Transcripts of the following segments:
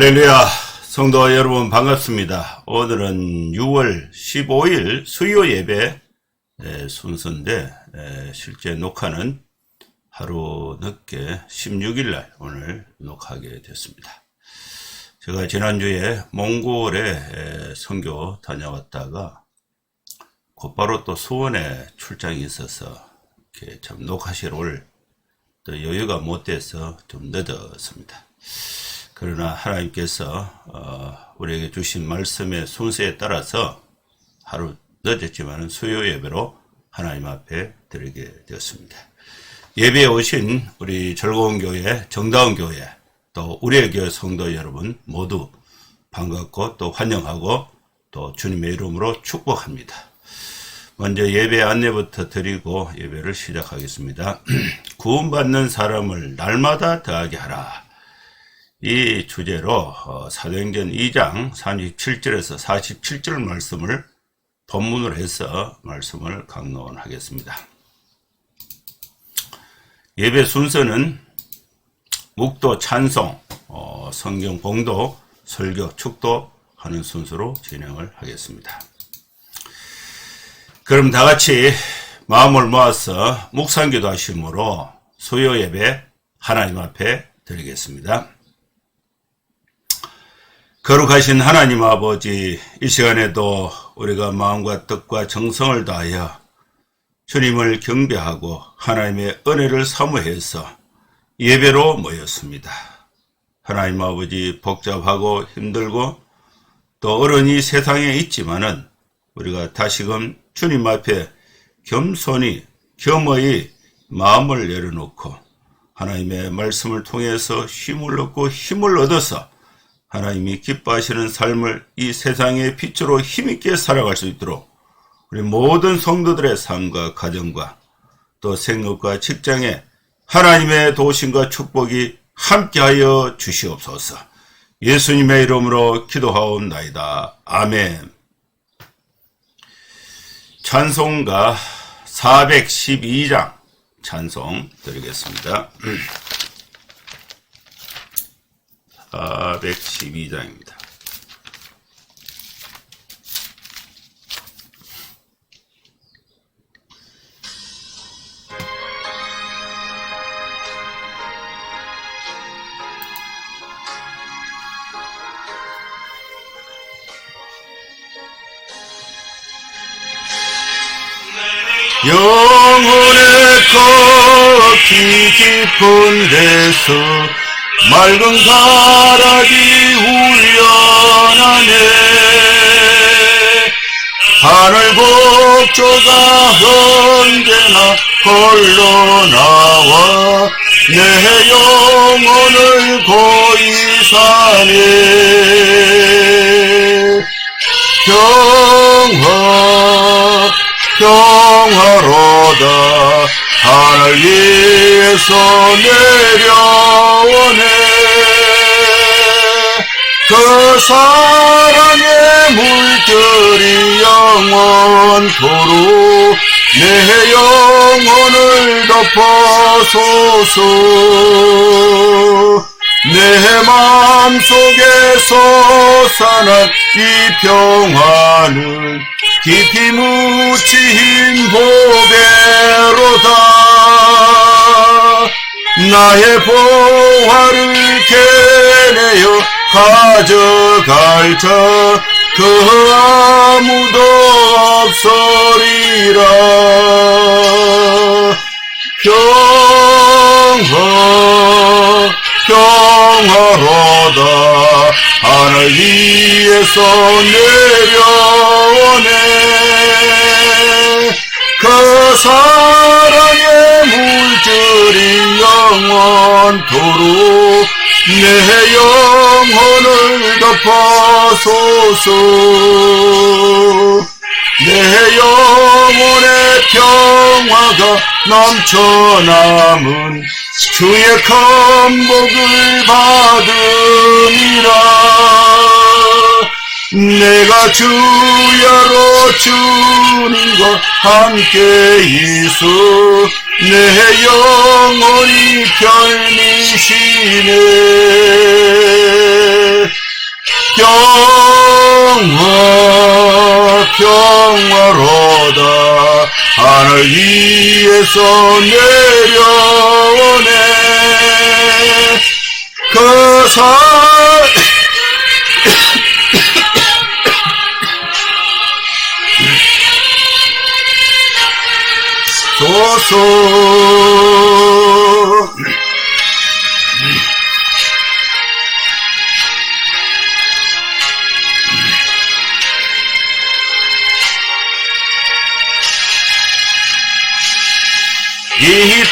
할렐루야, 성도 여러분 반갑습니다. 오늘은 6월 15일 수요 예배 순서인데 실제 녹화는 하루 늦게 16일날 오늘 녹화하게 됐습니다. 제가 지난주에 몽골에 선교 다녀왔다가 곧바로 또 수원에 출장이 있어서 이렇게 참 녹화실 올 또 여유가 못 돼서 좀 늦었습니다. 그러나 하나님께서 우리에게 주신 말씀의 순서에 따라서 하루 늦었지만 수요 예배로 하나님 앞에 드리게 되었습니다. 예배에 오신 우리 즐거운 교회, 정다운 교회, 또 우리의 교회 성도 여러분 모두 반갑고 또 환영하고 또 주님의 이름으로 축복합니다. 먼저 예배 안내부터 드리고 예배를 시작하겠습니다. 구원받는 사람을 날마다 더하게 하라. 이 주제로 사도행전 2장 37절에서 47절 말씀을 본문으로 해서 말씀을 강론하겠습니다. 예배 순서는 묵도, 찬송, 성경 봉독, 설교, 축도하는 순서로 진행을 하겠습니다. 그럼 다같이 마음을 모아서 묵상기도 하심으로 수요 예배 하나님 앞에 드리겠습니다. 거룩하신 하나님 아버지, 이 시간에도 우리가 마음과 뜻과 정성을 다하여 주님을 경배하고 하나님의 은혜를 사모해서 예배로 모였습니다. 하나님 아버지, 복잡하고 힘들고 또 어려움이 세상에 있지만은 우리가 다시금 주님 앞에 겸손히 겸허히 마음을 내려놓고 하나님의 말씀을 통해서 힘을 얻고 힘을 얻어서 하나님이 기뻐하시는 삶을 이 세상의 빛으로 힘있게 살아갈 수 있도록 우리 모든 성도들의 삶과 가정과 또 생업과 직장에 하나님의 도우심과 축복이 함께하여 주시옵소서. 예수님의 이름으로 기도하옵나이다. 아멘. 찬송가 412장 찬송 드리겠습니다. 412장입니다. 영혼의 걷기 깊은 데서 맑은 가락이 울려나네. 하늘 복조가 언제나 흘러나와 내 영혼을 고이 사네. 평화로다 하늘 위에서 내려오네. 그 사랑의 물결이 영원토록 내 영혼을 덮어소서. 내 마음속에 솟아난 이 평화는 깊이 묻힌 보배로다. 나의 보화를 캐내어 가져갈 자 그 아무도 없으리라. 평화로다 하늘 위에서 내려오네. 그 사랑의 물줄이 영원토록 내 영혼을 덮어소서. 내 영혼의 평화가 넘쳐남은 주의 건복을 받음이라. 내가 주야로 주님과 함께 있어 내 영혼이 별미시네. 평화로다 하늘 위에서 내려오네. 그 소서 이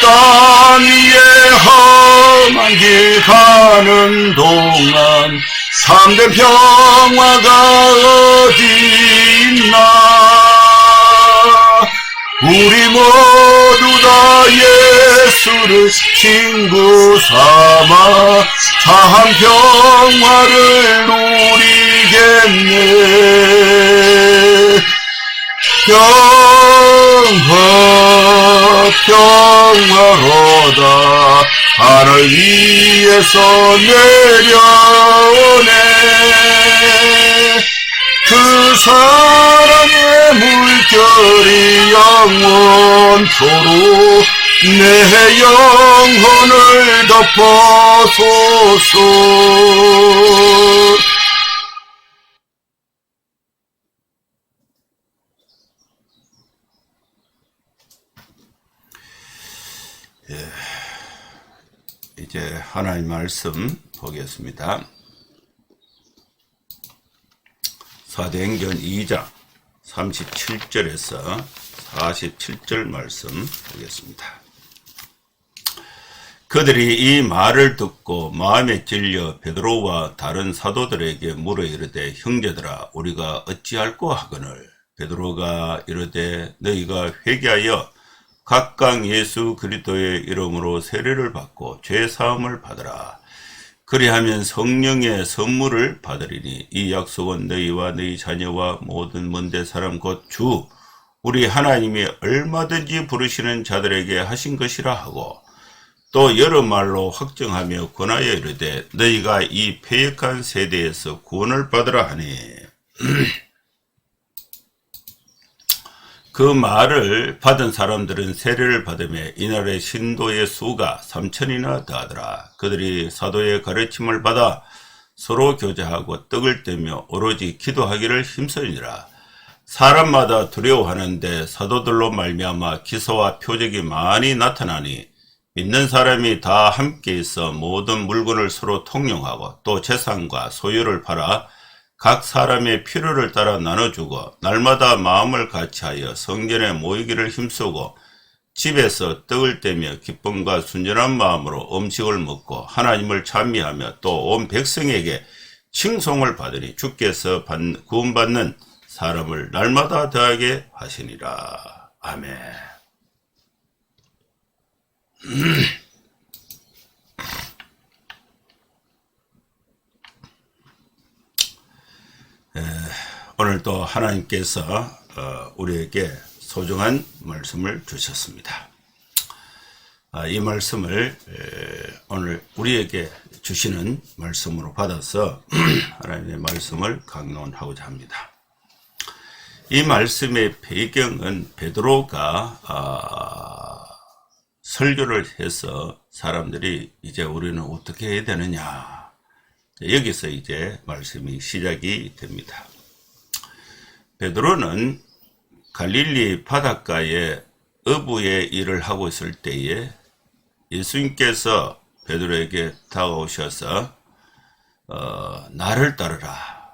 땅 위에 험한 길 가는 동안 참된 평화가 어디 있나. 우리 모두 다 예수를 친구 삼아 참 평화를 누리겠네. 평화로다 하늘 위에서 내려오네. 그 사랑의 물결이 영원토록 내 영혼을 덮어소서. 이제 하나님 말씀 보겠습니다. 사도행전 2장 37절에서 47절 말씀 보겠습니다. 그들이 이 말을 듣고 마음에 찔려 베드로와 다른 사도들에게 물어 이르되 형제들아 우리가 어찌할꼬 하거늘. 베드로가 이르되 너희가 회개하여 각각 예수 그리스도의 이름으로 세례를 받고 죄 사함을 받으라. 그리하면 성령의 선물을 받으리니 이 약속은 너희와 너희 자녀와 모든 먼데 사람 곧 주 우리 하나님이 얼마든지 부르시는 자들에게 하신 것이라 하고 또 여러 말로 확정하며 권하여 이르되 너희가 이 패역한 세대에서 구원을 받으라 하니 그 말을 받은 사람들은 세례를 받으며 이날의 신도의 수가 3,000이나 더하더라. 그들이 사도의 가르침을 받아 서로 교제하고 떡을 떼며 오로지 기도하기를 힘쓰니라. 사람마다 두려워하는데 사도들로 말미암아 기사와 표적이 많이 나타나니 믿는 사람이 다 함께 있어 모든 물건을 서로 통용하고 또 재산과 소유를 팔아 각 사람의 필요를 따라 나눠주고 날마다 마음을 같이하여 성전에 모이기를 힘쓰고 집에서 떡을 떼며 기쁨과 순전한 마음으로 음식을 먹고 하나님을 찬미하며 또 온 백성에게 칭송을 받으니 주께서 구원받는 사람을 날마다 더하게 하시니라. 아멘. 오늘도 하나님께서 우리에게 소중한 말씀을 주셨습니다. 이 말씀을 오늘 우리에게 주시는 말씀으로 받아서 하나님의 말씀을 강론하고자 합니다. 이 말씀의 배경은 베드로가 설교를 해서 사람들이 이제 우리는 어떻게 해야 되느냐, 여기서 이제 말씀이 시작이 됩니다. 베드로는 갈릴리 바닷가에 어부의 일을 하고 있을 때에 예수님께서 베드로에게 다가오셔서 나를 따르라,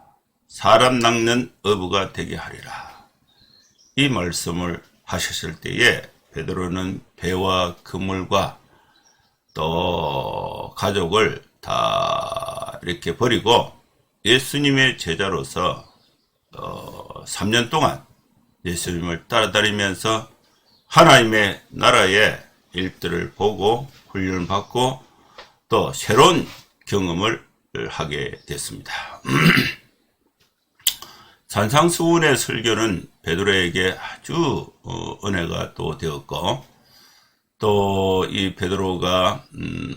사람 낚는 어부가 되게 하리라, 이 말씀을 하셨을 때에 베드로는 배와 그물과 또 가족을 다 이렇게 버리고 예수님의 제자로서 3년 동안 예수님을 따라다니면서 하나님의 나라의 일들을 보고 훈련받고 또 새로운 경험을 하게 됐습니다. 산상수훈의 설교는 베드로에게 아주 은혜가 또 되었고, 또 이 베드로가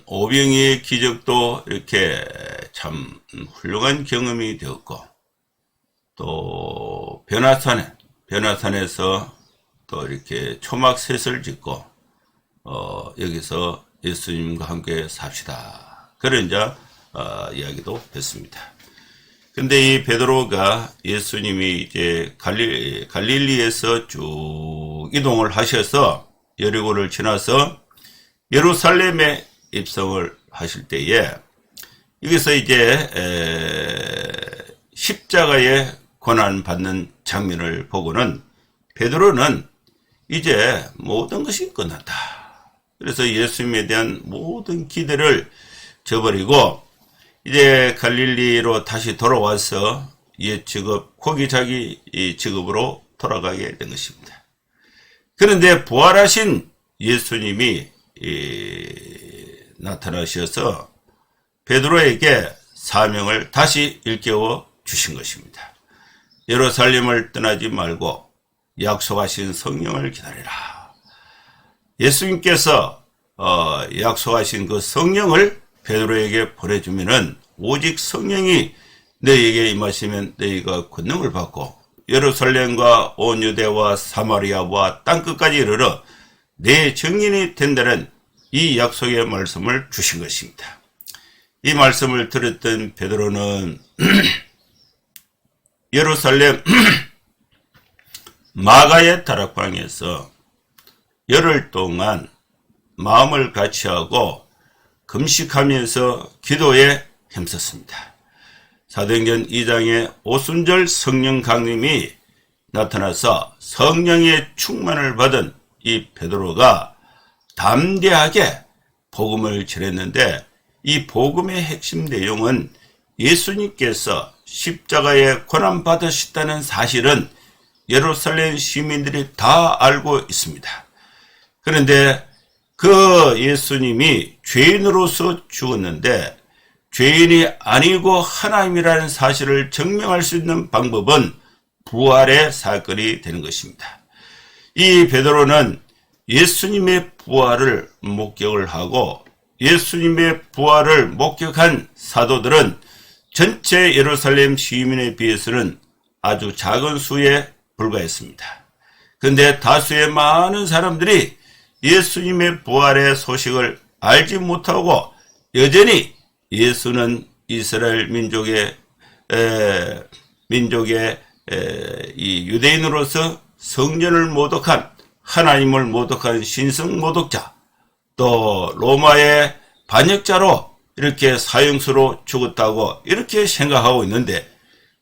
오병이의 기적도 이렇게 참 훌륭한 경험이 되었고, 또 변화산에서 또 이렇게 초막셋을 짓고 여기서 예수님과 함께 삽시다, 그런 이제 이야기도 했습니다. 근데 이 베드로가 예수님이 이제 갈릴리에서 쭉 이동을 하셔서 여리고를 지나서 예루살렘에 입성을 하실 때에 여기서 이제 십자가에 고난받는 장면을 보고는 베드로는 이제 모든 것이 끝났다. 그래서 예수님에 대한 모든 기대를 저버리고 이제 갈릴리로 다시 돌아와서 옛 직업, 고기자기 직업으로 돌아가게 된 것입니다. 그런데 부활하신 예수님이 나타나셔서 베드로에게 사명을 다시 일깨워 주신 것입니다. 예루살렘을 떠나지 말고 약속하신 성령을 기다리라. 예수님께서 약속하신 그 성령을 베드로에게 보내주면은 오직 성령이 너희에게 임하시면 너희가 권능을 받고 예루살렘과 온 유대와 사마리아와 땅끝까지 이르러 내 증인이 된다는 이 약속의 말씀을 주신 것입니다. 이 말씀을 들었던 베드로는 예루살렘 마가의 다락방에서 열흘 동안 마음을 같이하고 금식하면서 기도에 힘썼습니다. 사도행전 2장에 오순절 성령 강림이 나타나서 성령의 충만을 받은 이 베드로가 담대하게 복음을 전했는데, 이 복음의 핵심 내용은 예수님께서 십자가에 고난받으셨다는 사실은 예루살렘 시민들이 다 알고 있습니다. 그런데 그 예수님이 죄인으로서 죽었는데 죄인이 아니고 하나님이라는 사실을 증명할 수 있는 방법은 부활의 사건이 되는 것입니다. 이 베드로는 예수님의 부활을 목격을 하고 예수님의 부활을 목격한 사도들은 전체 예루살렘 시민에 비해서는 아주 작은 수에 불과했습니다. 그런데 다수의 많은 사람들이 예수님의 부활의 소식을 알지 못하고 여전히 예수는 이스라엘 민족의 이 유대인으로서 성전을 모독한, 하나님을 모독한 신성 모독자, 또 로마의 반역자로 이렇게 사형수로 죽었다고 이렇게 생각하고 있는데,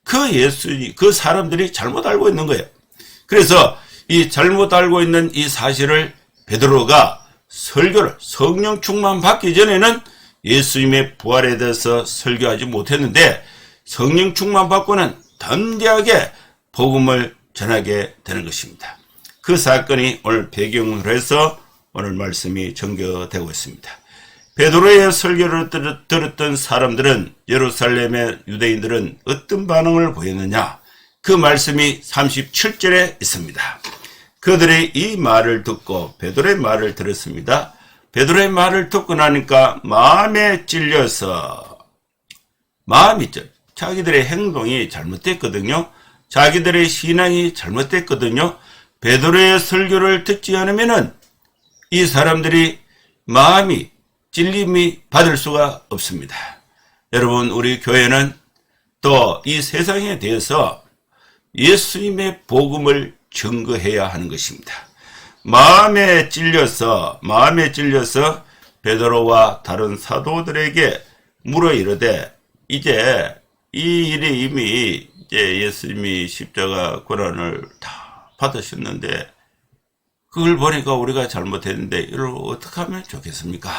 그 사람들이 잘못 알고 있는 거예요. 그래서 이 잘못 알고 있는 이 사실을 베드로가 설교를, 성령 충만 받기 전에는 예수님의 부활에 대해서 설교하지 못했는데 성령 충만 받고는 담대하게 복음을 전하게 되는 것입니다. 그 사건이 오늘 배경으로 해서 오늘 말씀이 전개되고 있습니다. 베드로의 설교를 들었던 사람들은, 예루살렘의 유대인들은 어떤 반응을 보였느냐? 그 말씀이 37절에 있습니다. 그들이 이 말을 듣고 베드로의 말을 들었습니다. 베드로의 말을 듣고 나니까 마음에 찔려서, 자기들의 행동이 잘못됐거든요. 자기들의 신앙이 잘못됐거든요. 베드로의 설교를 듣지 않으면은 이 사람들이 마음이 찔림이 받을 수가 없습니다. 여러분, 우리 교회는 또 이 세상에 대해서 예수님의 복음을 증거해야 하는 것입니다. 마음에 찔려서 베드로와 다른 사도들에게 물어 이르되, 이제 이 일이 이미 이제 예수님이 십자가 고난을 다 받으셨는데 그걸 보니까 우리가 잘못했는데 이걸 어떻게 하면 좋겠습니까?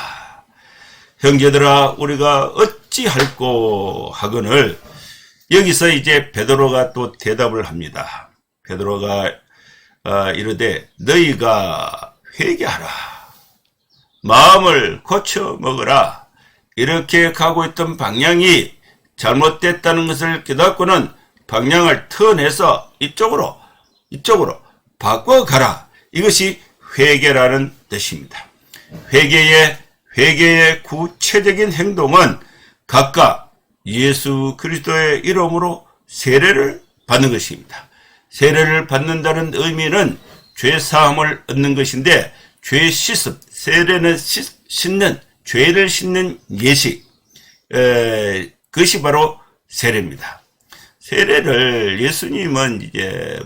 형제들아, 우리가 어찌할꼬 하거늘, 여기서 이제 베드로가 또 대답을 합니다. 베드로가 이르되 너희가 회개하라, 마음을 고쳐 먹으라. 이렇게 가고 있던 방향이 잘못됐다는 것을 깨닫고는 방향을 터내서 이쪽으로 이쪽으로 바꿔가라. 이것이 회개라는 뜻입니다. 회개의 구체적인 행동은 각각 예수 그리스도의 이름으로 세례를 받는 것입니다. 세례를 받는다는 의미는 죄 사함을 얻는 것인데, 죄 씻음, 세례는 씻는, 죄를 씻는 예식, 그것이 바로 세례입니다. 세례를 예수님은 이제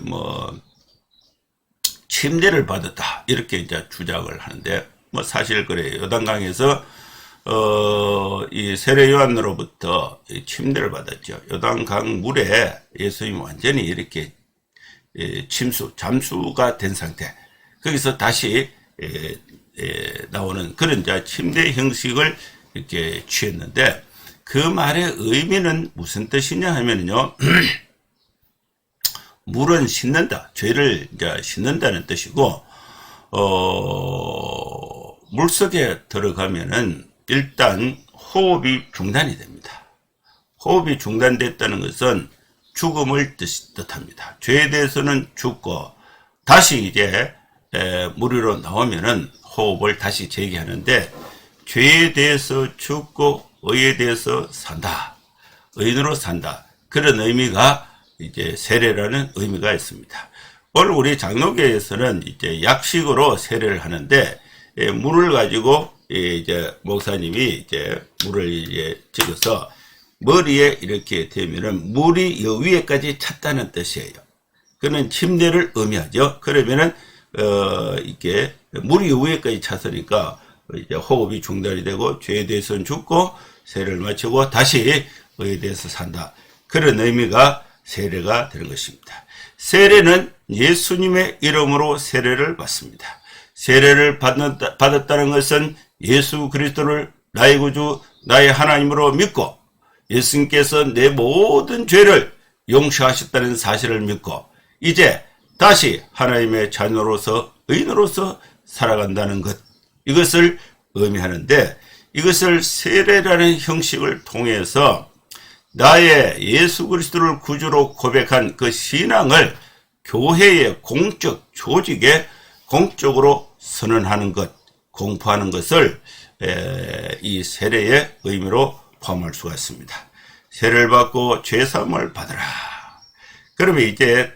침례를 받았다 이렇게 이제 주장을 하는데, 사실 그래요. 요단강에서 이 세례 요한으로부터 침례를 받았죠. 요단강 물에 예수님이 완전히 이렇게 잠수가 된 상태. 거기서 다시 나오는 그런 이제 침례 형식을 이렇게 취했는데, 그 말의 의미는 무슨 뜻이냐 하면요, 물은 씻는다, 죄를 이제 씻는다는 뜻이고, 물속에 들어가면은 일단 호흡이 중단이 됩니다. 호흡이 중단됐다는 것은 죽음을 뜻합니다. 죄에 대해서는 죽고 다시 이제 물 위로 나오면은 호흡을 다시 재개하는데, 죄에 대해서 죽고 의에 대해서 산다, 의인으로 산다, 그런 의미가 이제 세례라는 의미가 있습니다. 오늘 우리 장로교에서는 이제 약식으로 세례를 하는데, 물을 가지고 이제 목사님이 이제 물을 이제 찍어서 머리에 이렇게 대면은 물이 여 위에까지 찼다는 뜻이에요. 그는 침례를 의미하죠. 그러면은 이게 물이 여 위에까지 찼으니까 이제 호흡이 중단이 되고 죄에 대해서는 죽고 세례를 마치고 다시 의에 대해서 산다, 그런 의미가 세례가 되는 것입니다. 세례는 예수님의 이름으로 세례를 받습니다. 세례를 받았다는 것은 예수 그리스도를 나의 구주, 나의 하나님으로 믿고, 예수님께서 내 모든 죄를 용서하셨다는 사실을 믿고, 이제 다시 하나님의 자녀로서 의인으로서 살아간다는 것, 이것을 의미하는데, 이것을 세례라는 형식을 통해서 나의 예수 그리스도를 구주로 고백한 그 신앙을 교회의 공적 조직에 공적으로 선언하는 것, 공포하는 것을 이 세례의 의미로 포함할 수가 있습니다. 세례를 받고 죄사함을 받으라. 그러면 이제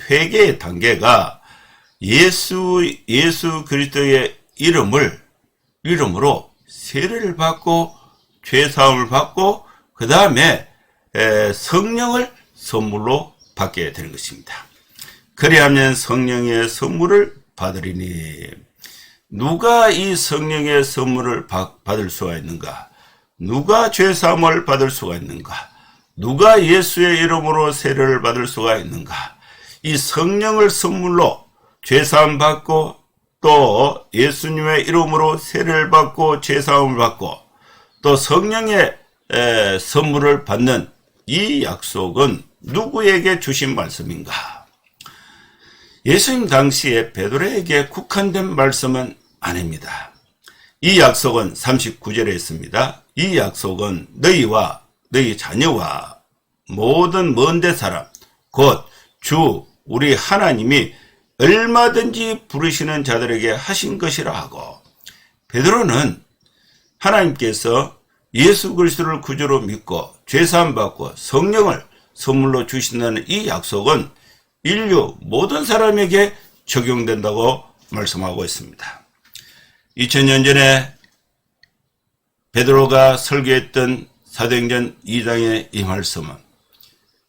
회개의 단계가 예수 그리스도의 이름으로 세례를 받고 죄사함을 받고 그 다음에 성령을 선물로 받게 되는 것입니다. 그리하면 성령의 선물을 받으리니, 누가 이 성령의 선물을 받을 수가 있는가? 누가 죄사함을 받을 수가 있는가? 누가 예수의 이름으로 세례를 받을 수가 있는가? 이 성령을 선물로 죄사함 받고 또 예수님의 이름으로 세례를 받고 죄사함을 받고 또 성령의 선물을 받는 이 약속은 누구에게 주신 말씀인가? 예수님 당시에 베드로에게 국한된 말씀은 아닙니다. 이 약속은 39절에 있습니다. 이 약속은 너희와 너희 자녀와 모든 먼데 사람 곧 주 우리 하나님이 얼마든지 부르시는 자들에게 하신 것이라 하고, 베드로는 하나님께서 예수 그리스도를 구주로 믿고 죄사함 받고 성령을 선물로 주신다는 이 약속은 인류 모든 사람에게 적용된다고 말씀하고 있습니다. 2000년 전에 베드로가 설교했던 사도행전 2장의 이 말씀은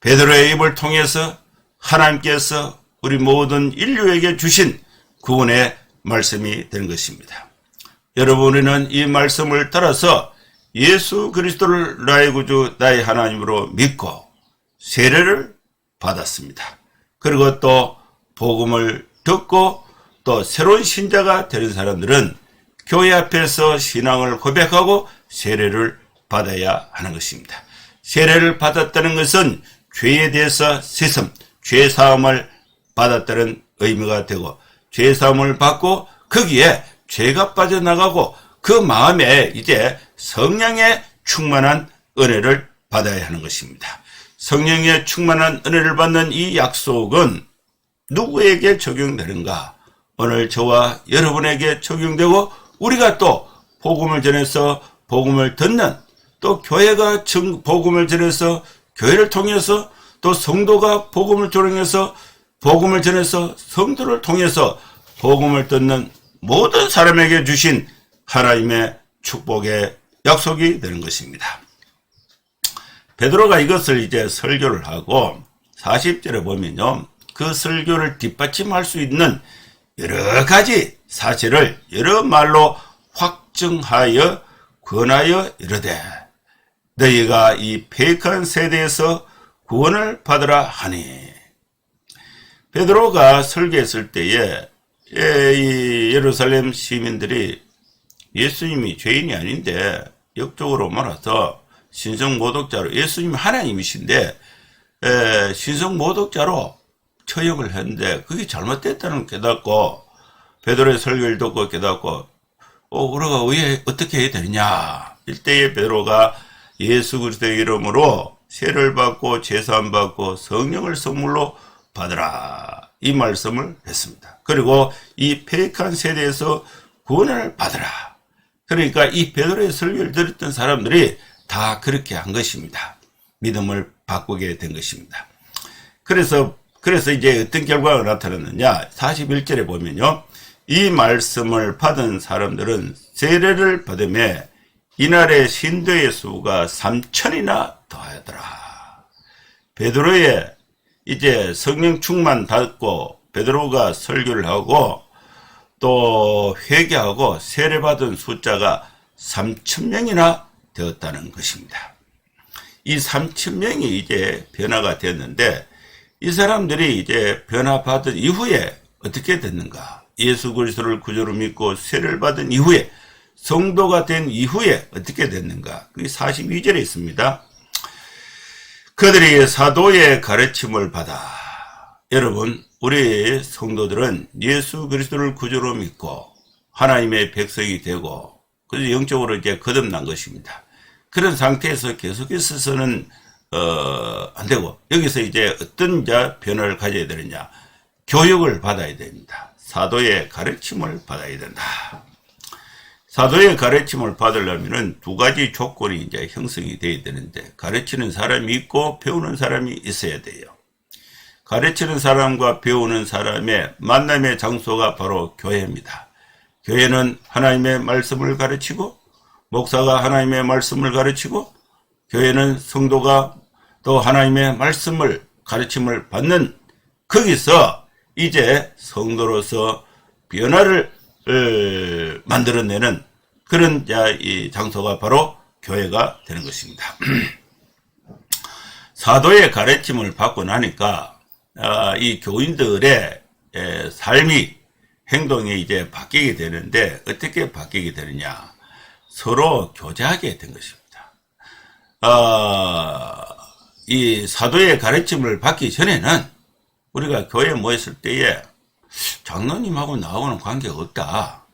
베드로의 입을 통해서 하나님께서 우리 모든 인류에게 주신 구원의 말씀이 된 것입니다. 여러분, 이 말씀을 따라서 예수 그리스도를 나의 구주, 나의 하나님으로 믿고 세례를 받았습니다. 그리고 또 복음을 듣고 또 새로운 신자가 되는 사람들은 교회 앞에서 신앙을 고백하고 세례를 받아야 하는 것입니다. 세례를 받았다는 것은 죄에 대해서 씻음, 죄사함을 받았다는 의미가 되고, 죄사함을 받고 거기에 죄가 빠져나가고 그 마음에 이제 성령의 충만한 은혜를 받아야 하는 것입니다. 성령의 충만한 은혜를 받는 이 약속은 누구에게 적용되는가? 오늘 저와 여러분에게 적용되고 우리가 또 복음을 전해서 복음을 듣는 또 교회가 복음을 전해서 교회를 통해서 또 성도가 복음을 전해서 복음을 전해서 성도를 통해서 복음을 듣는 모든 사람에게 주신 하나님의 축복의 약속이 되는 것입니다. 베드로가 이것을 이제 설교를 하고 40절에 보면요. 그 설교를 뒷받침할 수 있는 여러 가지 사실을 여러 말로 확증하여 권하여 이르되 너희가 이 패역한 세대에서 구원을 받으라 하니. 베드로가 설교했을 때에 이 예루살렘 시민들이 예수님이 죄인이 아닌데 역적으로 말해서 신성모독자로 예수님이 하나님이신데 신성모독자로 처형을 했는데 그게 잘못됐다는 걸 깨닫고 베드로의 설교를 듣고 깨닫고 우리가 왜 어떻게 해야 되느냐. 이때에 베드로가 예수 그리스도의 이름으로 세를 받고 제사함 받고 성령을 선물로 받으라 이 말씀을 했습니다. 그리고 이 패역한 세대에서 구원을 받으라. 그러니까 이 베드로의 설교를 들었던 사람들이 다 그렇게 한 것입니다. 믿음을 바꾸게 된 것입니다. 그래서 이제 어떤 결과가 나타났느냐. 41절에 보면요. 이 말씀을 받은 사람들은 세례를 받으며 이날의 신도의 수가 3,000이나 더하더라. 베드로의 이제 성령 충만 받고 베드로가 설교를 하고 또 회개하고 세례받은 숫자가 3,000명이나 되었다는 것입니다. 이 3,000명이 이제 변화가 됐는데 이 사람들이 이제 변화받은 이후에 어떻게 됐는가? 예수 그리스도를 구주로 믿고 세례를 받은 이후에 성도가 된 이후에 어떻게 됐는가? 그게 42절에 있습니다. 그들이 사도의 가르침을 받아. 여러분, 우리 성도들은 예수 그리스도를 구주로 믿고 하나님의 백성이 되고 그래서 영적으로 이제 거듭난 것입니다. 그런 상태에서 계속해서는 안 되고 여기서 이제 어떤 변화를 가져야 되느냐? 교육을 받아야 됩니다. 사도의 가르침을 받아야 된다. 사도의 가르침을 받으려면은 두 가지 조건이 이제 형성이 되어야 되는데 가르치는 사람이 있고 배우는 사람이 있어야 돼요. 가르치는 사람과 배우는 사람의 만남의 장소가 바로 교회입니다. 교회는 하나님의 말씀을 가르치고 목사가 하나님의 말씀을 가르치고 교회는 성도가 또 하나님의 말씀을 가르침을 받는 거기서 이제 성도로서 변화를 만들어내는 그런 이 장소가 바로 교회가 되는 것입니다. 사도의 가르침을 받고 나니까 이 교인들의 삶이 행동이 이제 바뀌게 되는데 어떻게 바뀌게 되느냐? 서로 교제하게 된 것입니다. 이 사도의 가르침을 받기 전에는 우리가 교회에 모였을 때에 장로님하고 나하고는 관계가 없다.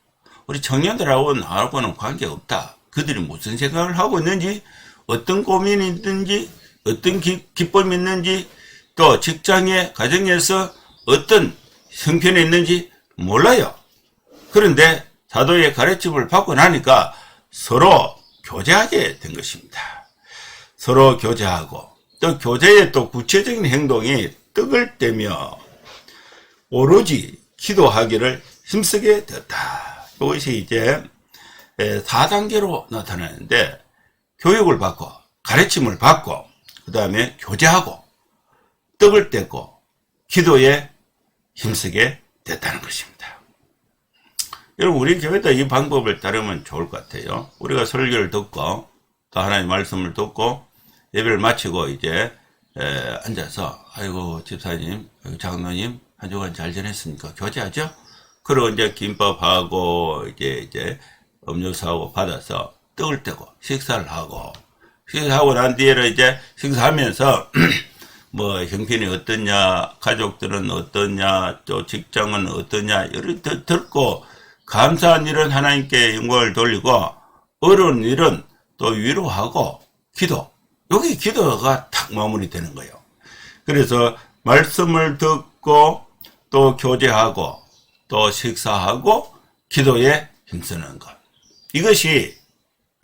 우리 청년들하고 나하고는 관계가 없다. 그들이 무슨 생각을 하고 있는지, 어떤 고민이 있는지, 어떤 기쁨이 있는지, 또 직장에, 가정에서 어떤 형편이 있는지 몰라요. 그런데 사도의 가르침을 받고 나니까 서로 교제하게 된 것입니다. 서로 교제하고 또 교제의 또 구체적인 행동이 떡을 떼며 오로지 기도하기를 힘쓰게 되었다. 이것이 이제 4단계로 나타나는데 교육을 받고 가르침을 받고 그 다음에 교제하고 떡을 떼고 기도에 힘쓰게 됐다는 것입니다. 여러분 우리 교회도 이 방법을 따르면 좋을 것 같아요. 우리가 설교를 듣고 또 하나님의 말씀을 듣고 예배를 마치고 이제 앉아서 아이고 집사님, 장로님 한 주간 잘 지냈습니까? 교제하죠? 그리고 이제 김밥하고 이제 음료수하고 받아서 떡을 떼고 식사를 하고 식사하고 난 뒤에는 이제 식사하면서 뭐 형편이 어떠냐, 가족들은 어떠냐, 또 직장은 어떠냐 이렇게 듣고 감사한 일은 하나님께 영광을 돌리고 어려운 일은 또 위로하고 기도. 여기 기도가 딱 마무리되는 거예요. 그래서 말씀을 듣고 또 교제하고 또 식사하고 기도에 힘쓰는 것. 이것이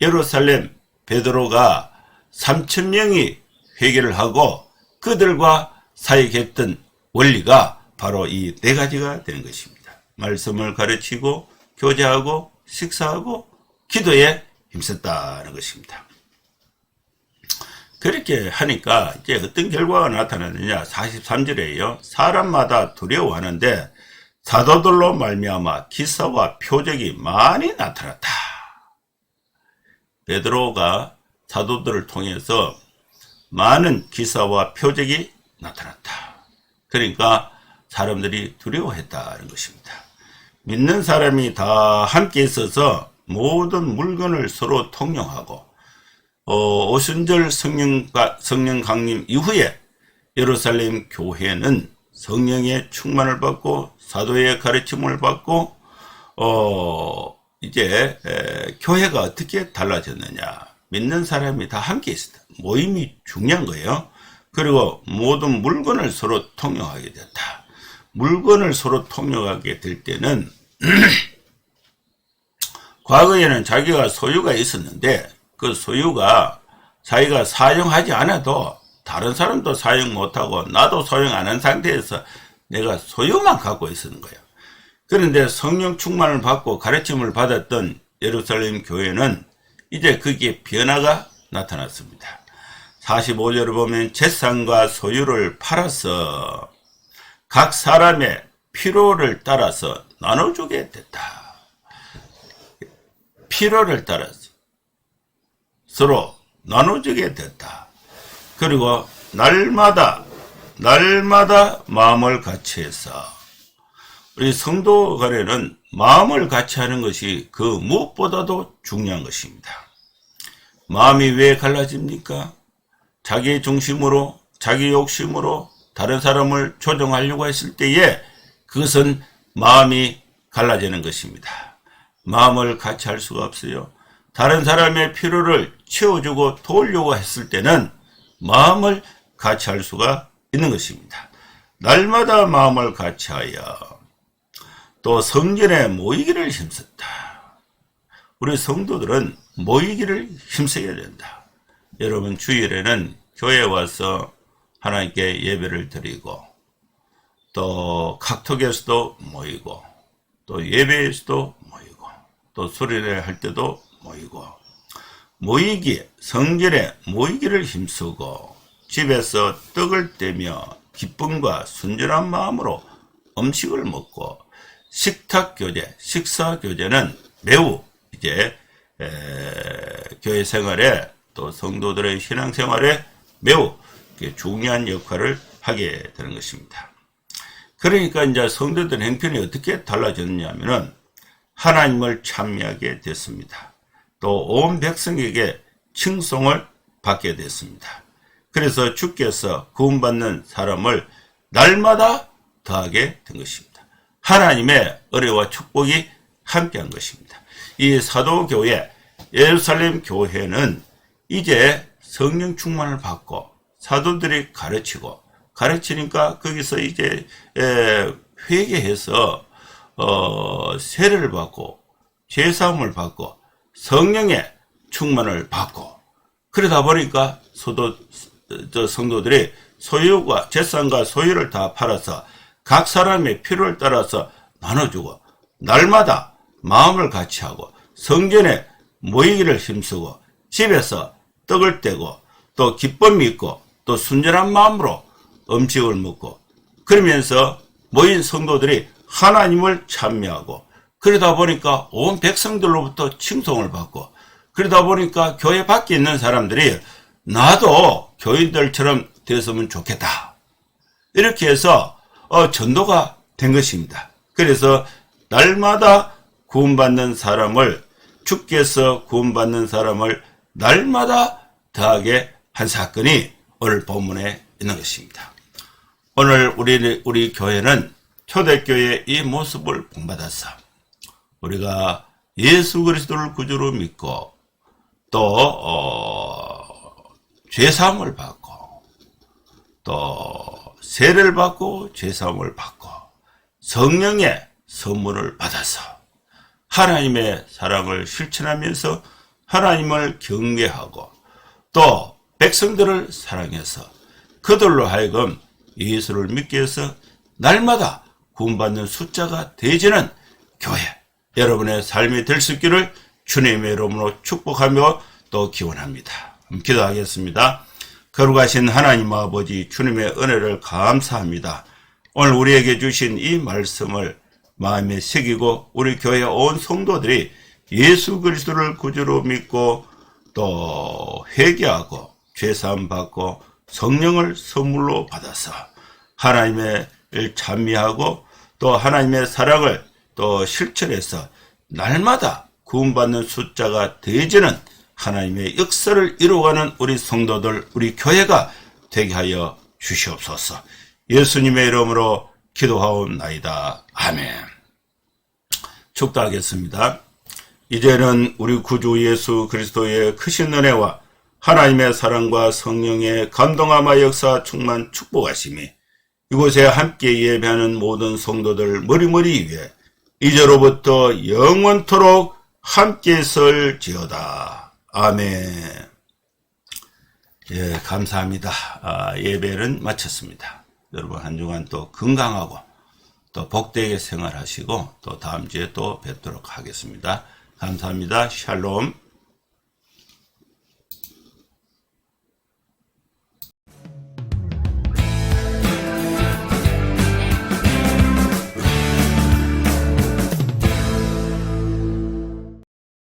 예루살렘 베드로가 3,000명이 회개를 하고 그들과 사역했던 원리가 바로 이 네 가지가 되는 것입니다. 말씀을 가르치고 교제하고 식사하고 기도에 힘썼다는 것입니다. 그렇게 하니까 이제 어떤 결과가 나타나느냐. 43절에요. 사람마다 두려워하는데 사도들로 말미암아 기사와 표적이 많이 나타났다. 베드로가 사도들을 통해서 많은 기사와 표적이 나타났다. 그러니까 사람들이 두려워했다는 것입니다. 믿는 사람이 다 함께 있어서 모든 물건을 서로 통용하고 오순절 성령 강림 이후에 예루살렘 교회는 성령의 충만을 받고 사도의 가르침을 받고 이제 교회가 어떻게 달라졌느냐. 믿는 사람이 다 함께 있었다. 모임이 중요한 거예요. 그리고 모든 물건을 서로 통용하게 됐다. 물건을 서로 통용하게 될 때는 과거에는 자기가 소유가 있었는데 그 소유가 자기가 사용하지 않아도 다른 사람도 사용 못하고 나도 사용 안 한 상태에서 내가 소유만 갖고 있었는 거예요. 그런데 성령 충만을 받고 가르침을 받았던 예루살렘 교회는 이제 거기에 변화가 나타났습니다. 45절을 보면 재산과 소유를 팔아서 각 사람의 필요를 따라서 나눠주게 됐다. 필요를 따라서 서로 나눠주게 됐다. 그리고 날마다 마음을 같이해서 우리 성도 간에는 마음을 같이하는 것이 그 무엇보다도 중요한 것입니다. 마음이 왜 갈라집니까? 자기 중심으로 자기 욕심으로 다른 사람을 조종하려고 했을 때에 그것은 마음이 갈라지는 것입니다. 마음을 같이 할 수가 없어요. 다른 사람의 필요를 채워주고 도우려고 했을 때는 마음을 같이 할 수가 있는 것입니다. 날마다 마음을 같이하여 또 성전에 모이기를 힘썼다. 우리 성도들은 모이기를 힘써야 된다. 여러분 주일에는 교회에 와서 하나님께 예배를 드리고 또 카톡에서도 모이고 또 예배에서도 모이고 또 수련회 할 때도 모이고 모이기에 성전에 모이기를 힘쓰고 집에서 떡을 떼며 기쁨과 순전한 마음으로 음식을 먹고 식탁 교제, 식사 교제는 매우 이제 교회 생활에 또 성도들의 신앙 생활에 매우 중요한 역할을 하게 되는 것입니다. 그러니까 이제 성도들 행편이 어떻게 달라졌냐면은 하나님을 찬미하게 됐습니다. 또 온 백성에게 칭송을 받게 됐습니다. 그래서 주께서 구원받는 사람을 날마다 더하게 된 것입니다. 하나님의 은혜와 축복이 함께한 것입니다. 이 사도교회 예루살렘 교회는 이제 성령 충만을 받고 사도들이 가르치니까 거기서 이제 회개해서 세례를 받고 죄사함을 받고 성령의 충만을 받고 그러다 보니까 성도들이 소유와 재산과 소유를 다 팔아서 각 사람의 필요를 따라서 나눠주고 날마다 마음을 같이하고 성전에 모이기를 힘쓰고 집에서 떡을 떼고 또 기쁨이 있고 또 순전한 마음으로 음식을 먹고 그러면서 모인 성도들이 하나님을 찬미하고 그러다 보니까 온 백성들로부터 칭송을 받고 그러다 보니까 교회 밖에 있는 사람들이 나도 교인들처럼 됐으면 좋겠다. 이렇게 해서 전도가 된 것입니다. 그래서 날마다 구원받는 사람을 주께서 구원받는 사람을 날마다 더하게 한 사건이 오늘 본문에 있는 것입니다. 오늘 우리 교회는 초대교회의 이 모습을 본받아서 우리가 예수 그리스도를 구주로 믿고 또 죄사함을 받고 또 세례를 받고 죄사함을 받고 성령의 선물을 받아서 하나님의 사랑을 실천하면서 하나님을 경외하고 또 백성들을 사랑해서 그들로 하여금 예수를 믿게 해서 날마다 구원받는 숫자가 되지는 교회, 여러분의 삶이 될 수 있기를 주님의 이름으로 축복하며 또 기원합니다. 기도하겠습니다. 거룩하신 하나님 아버지, 주님의 은혜를 감사합니다. 오늘 우리에게 주신 이 말씀을 마음에 새기고 우리 교회 온 성도들이 예수 그리스도를 구주로 믿고 또 회개하고 죄사함 받고 성령을 선물로 받아서 하나님의 찬미하고 또 하나님의 사랑을 또 실천해서 날마다 구원받는 숫자가 되지는 하나님의 역사를 이루어가는 우리 성도들, 우리 교회가 되게 하여 주시옵소서. 예수님의 이름으로 기도하옵나이다. 아멘. 축도하겠습니다. 이제는 우리 구주 예수 그리스도의 크신 은혜와 하나님의 사랑과 성령의 감동함과 역사 충만 축복하심이 이곳에 함께 예배하는 모든 성도들 머리머리 위에 이제로부터 영원토록 함께 설지어다. 아멘. 예, 감사합니다. 예배는 마쳤습니다. 여러분 한 주간 또 건강하고 또 복되게 생활하시고 또 다음 주에 또 뵙도록 하겠습니다. 감사합니다. 샬롬.